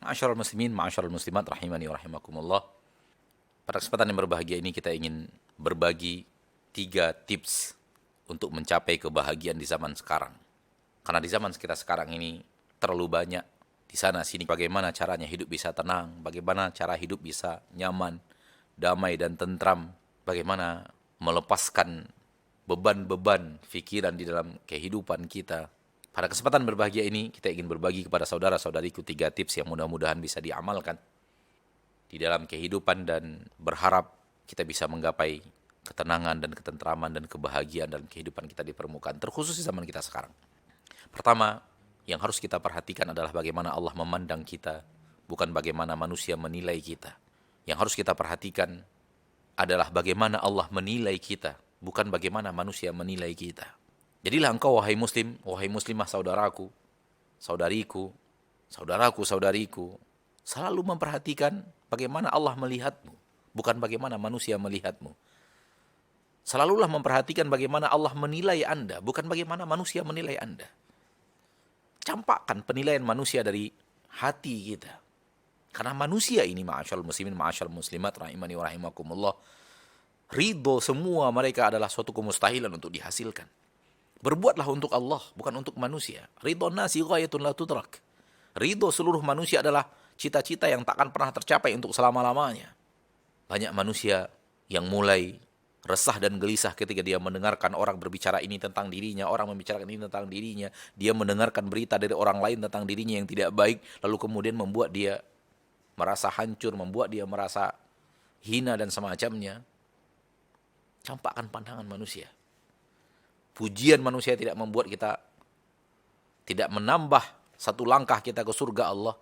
Ma'asyiral muslimin, ma'asyiral muslimat rahimani wa rahimakumullah. Pada kesempatan yang berbahagia ini kita ingin berbagi 3 tips untuk mencapai kebahagiaan di zaman sekarang. Karena di zaman kita sekarang ini terlalu banyak di sana sini bagaimana caranya hidup bisa tenang, bagaimana cara hidup bisa nyaman, damai dan tentram, bagaimana melepaskan beban-beban pikiran di dalam kehidupan kita. Pada kesempatan berbahagia ini, kita ingin berbagi kepada saudara-saudariku 3 tips yang mudah-mudahan bisa diamalkan di dalam kehidupan dan berharap kita bisa menggapai ketenangan dan ketentraman dan kebahagiaan dalam kehidupan kita di permukaan, terkhusus di zaman kita sekarang. Pertama, yang harus kita perhatikan adalah bagaimana Allah memandang kita, bukan bagaimana manusia menilai kita. Yang harus kita perhatikan adalah bagaimana Allah menilai kita, bukan bagaimana manusia menilai kita. Jadilah engkau wahai muslim, wahai muslimah saudaraku, saudariku, saudariku, selalu memperhatikan bagaimana Allah melihatmu, bukan bagaimana manusia melihatmu. Selalulah memperhatikan bagaimana Allah menilai Anda, bukan bagaimana manusia menilai Anda. Campakkan penilaian manusia dari hati kita. Karena manusia ini, ma'asyarul muslimin, ma'asyarul muslimat, rahimani wa rahimakumullah, ridho semua mereka adalah suatu kemustahilan untuk dihasilkan. Berbuatlah untuk Allah, bukan untuk manusia. Ridho nasi ghayatun la tudrak. Ridho seluruh manusia adalah cita-cita yang takkan pernah tercapai untuk selama-lamanya. Banyak manusia yang mulai resah dan gelisah ketika dia mendengarkan orang berbicara ini tentang dirinya, orang membicarakan ini tentang dirinya, dia mendengarkan berita dari orang lain tentang dirinya yang tidak baik, lalu kemudian membuat dia merasa hancur, membuat dia merasa hina dan semacamnya. Campakkan pandangan manusia. Pujian manusia tidak membuat kita, tidak menambah satu langkah kita ke surga Allah.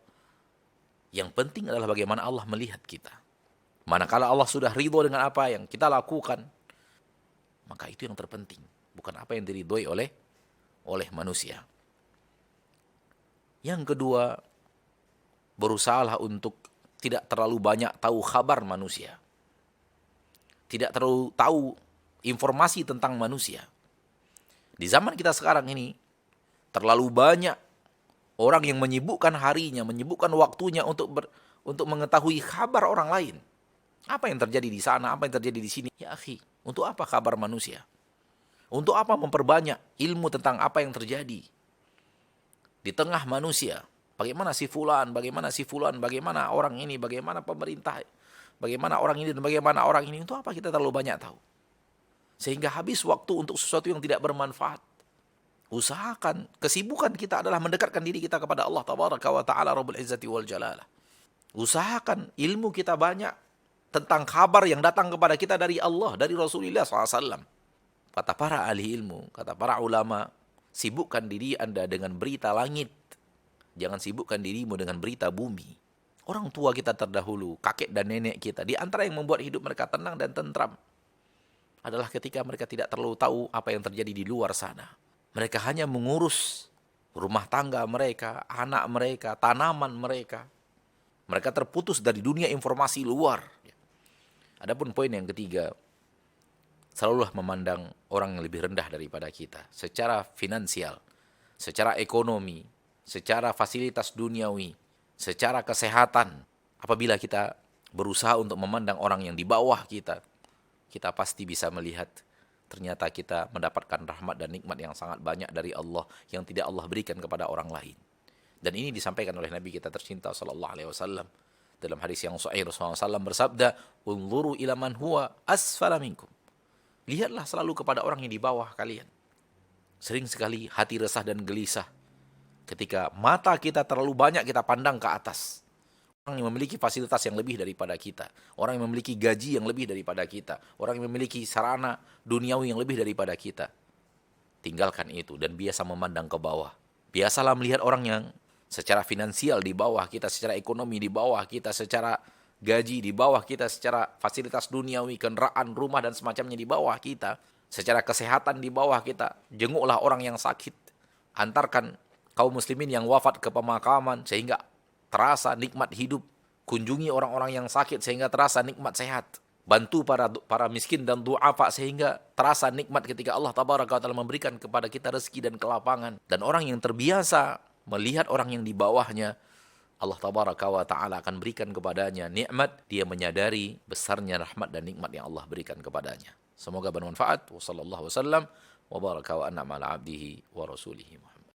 Yang penting adalah bagaimana Allah melihat kita. Manakala Allah sudah ridho dengan apa yang kita lakukan, maka itu yang terpenting, bukan apa yang diridhoi oleh manusia. Yang kedua, berusahalah untuk tidak terlalu banyak tahu kabar manusia. Tidak terlalu tahu informasi tentang manusia. Di zaman kita sekarang ini, terlalu banyak orang yang menyibukkan harinya, menyibukkan waktunya untuk mengetahui kabar orang lain. Apa yang terjadi di sana, apa yang terjadi di sini. Ya akhi, untuk apa kabar manusia? Untuk apa memperbanyak ilmu tentang apa yang terjadi di tengah manusia? Bagaimana si fulan, bagaimana orang ini, bagaimana pemerintah, bagaimana orang ini dan bagaimana orang ini. Untuk apa kita terlalu banyak tahu? Sehingga habis waktu untuk sesuatu yang tidak bermanfaat. Usahakan, kesibukan kita adalah mendekatkan diri kita kepada Allah Tabaraka wa Ta'ala Rabbul Izzati wal Jalalah. Usahakan ilmu kita banyak tentang kabar yang datang kepada kita dari Allah, dari Rasulullah SAW. Kata para ahli ilmu, kata para ulama, sibukkan diri Anda dengan berita langit. Jangan sibukkan dirimu dengan berita bumi. Orang tua kita terdahulu, kakek dan nenek kita, di antara yang membuat hidup mereka tenang dan tentram adalah ketika mereka tidak terlalu tahu apa yang terjadi di luar sana. Mereka hanya mengurus rumah tangga mereka, anak mereka, tanaman mereka. Mereka terputus dari dunia informasi luar. Adapun poin yang ketiga, selalulah memandang orang yang lebih rendah daripada kita. Secara finansial, secara ekonomi, secara fasilitas duniawi, secara kesehatan. Apabila kita berusaha untuk memandang orang yang di bawah kita, kita pasti bisa melihat ternyata kita mendapatkan rahmat dan nikmat yang sangat banyak dari Allah yang tidak Allah berikan kepada orang lain. Dan ini disampaikan oleh Nabi kita tercinta sallallahu alaihi wasallam dalam hadis yang sahih. Rasulullah SAW bersabda, "Unzuru ila man huwa asfala minkum." Lihatlah selalu kepada orang yang di bawah kalian. Sering sekali hati resah dan gelisah ketika mata kita terlalu banyak kita pandang ke atas. Orang yang memiliki fasilitas yang lebih daripada kita, orang yang memiliki gaji yang lebih daripada kita, orang yang memiliki sarana duniawi yang lebih daripada kita. Tinggalkan itu dan biasa memandang ke bawah. Biasalah melihat orang yang secara finansial di bawah kita, secara ekonomi di bawah kita, secara gaji di bawah kita, secara fasilitas duniawi, kendaraan, rumah dan semacamnya di bawah kita, secara kesehatan di bawah kita. Jenguklah orang yang sakit, antarkan kaum muslimin yang wafat ke pemakaman sehingga terasa nikmat hidup. Kunjungi orang-orang yang sakit sehingga terasa nikmat sehat. Bantu para miskin dan du'afa sehingga terasa nikmat ketika Allah Tabaraka wa Ta'ala memberikan kepada kita rezeki dan kelapangan. Dan orang yang terbiasa melihat orang yang di bawahnya, Allah tabaraka wa ta'ala akan berikan kepadanya nikmat, dia menyadari besarnya rahmat dan nikmat yang Allah berikan kepadanya. Semoga bermanfaat. Wassallallahu wasallam wa baraka wa an'ama ala abdihi wa rasulihi.